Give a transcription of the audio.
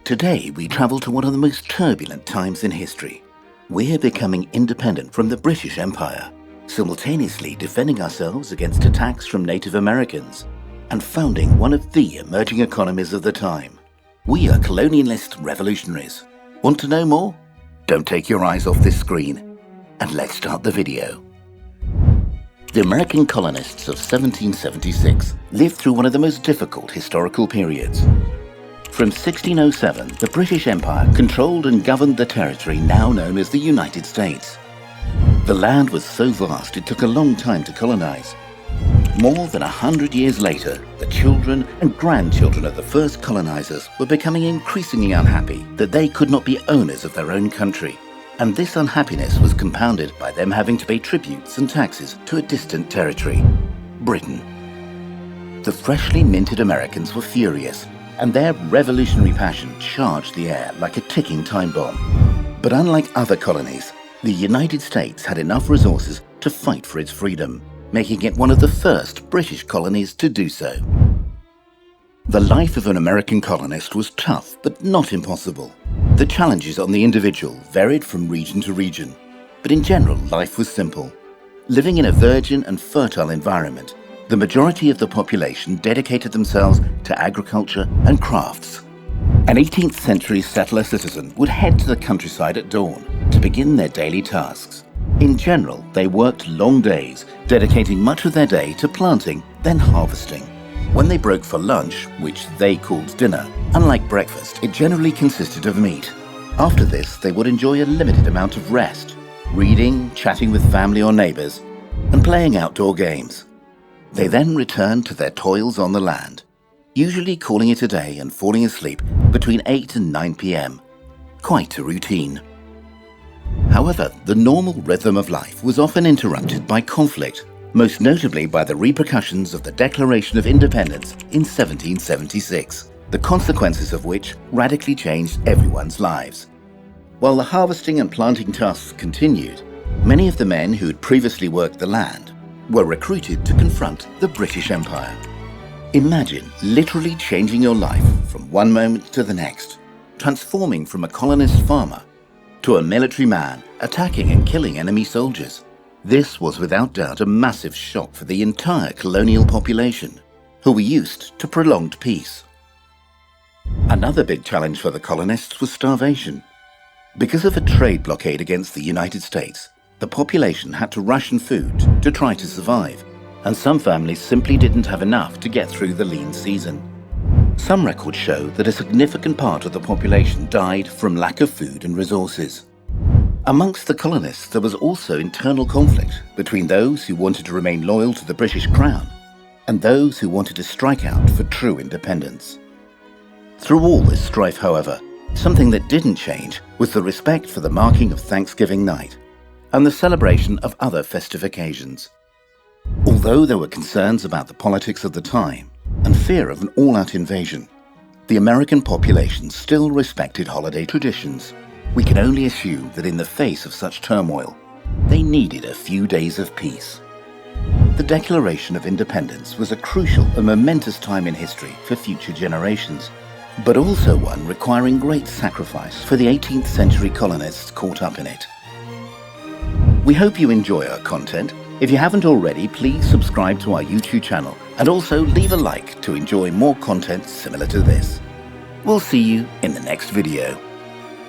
Today we travel to one of the most turbulent times in history. We're becoming independent from the British Empire, simultaneously defending ourselves against attacks from Native Americans and founding one of the emerging economies of the time. We are colonialist revolutionaries. Want to know more? Don't take your eyes off this screen, and let's start the video. The American colonists of 1776 lived through one of the most difficult historical periods. From 1607, the British Empire controlled and governed the territory now known as the United States. The land was so vast it took a long time to colonize. More than 100 years later, the children and grandchildren of the first colonizers were becoming increasingly unhappy that they could not be owners of their own country. And this unhappiness was compounded by them having to pay tributes and taxes to a distant territory, Britain. The freshly minted Americans were furious, and their revolutionary passion charged the air like a ticking time bomb. But unlike other colonies, the United States had enough resources to fight for its freedom, making it one of the first British colonies to do so. The life of an American colonist was tough, but not impossible. The challenges on the individual varied from region to region, but in general, life was simple. Living in a virgin and fertile environment, the majority of the population dedicated themselves to agriculture and crafts. An 18th century settler citizen would head to the countryside at dawn to begin their daily tasks. In general, they worked long days, dedicating much of their day to planting, then harvesting. When they broke for lunch, which they called dinner, unlike breakfast, it generally consisted of meat. After this, they would enjoy a limited amount of rest, reading, chatting with family or neighbors, and playing outdoor games. They then returned to their toils on the land, usually calling it a day and falling asleep between 8 and 9 p.m. Quite a routine. However, the normal rhythm of life was often interrupted by conflict, most notably by the repercussions of the Declaration of Independence in 1776, the consequences of which radically changed everyone's lives. While the harvesting and planting tasks continued, many of the men who had previously worked the land were recruited to confront the British Empire. Imagine literally changing your life from one moment to the next, transforming from a colonist farmer to a military man attacking and killing enemy soldiers. This was without doubt a massive shock for the entire colonial population, who were used to prolonged peace. Another big challenge for the colonists was starvation. Because of a trade blockade against the United States, the population had to ration food to try to survive, and some families simply didn't have enough to get through the lean season. Some records show that a significant part of the population died from lack of food and resources. Amongst the colonists, there was also internal conflict between those who wanted to remain loyal to the British Crown and those who wanted to strike out for true independence. Through all this strife, however, something that didn't change was the respect for the marking of Thanksgiving night and the celebration of other festive occasions. Although there were concerns about the politics of the time and fear of an all-out invasion, the American population still respected holiday traditions. We can only assume that in the face of such turmoil, they needed a few days of peace. The Declaration of Independence was a crucial and momentous time in history for future generations, but also one requiring great sacrifice for the 18th century colonists caught up in it. We hope you enjoy our content. If you haven't already, please subscribe to our YouTube channel and also leave a like to enjoy more content similar to this. We'll see you in the next video.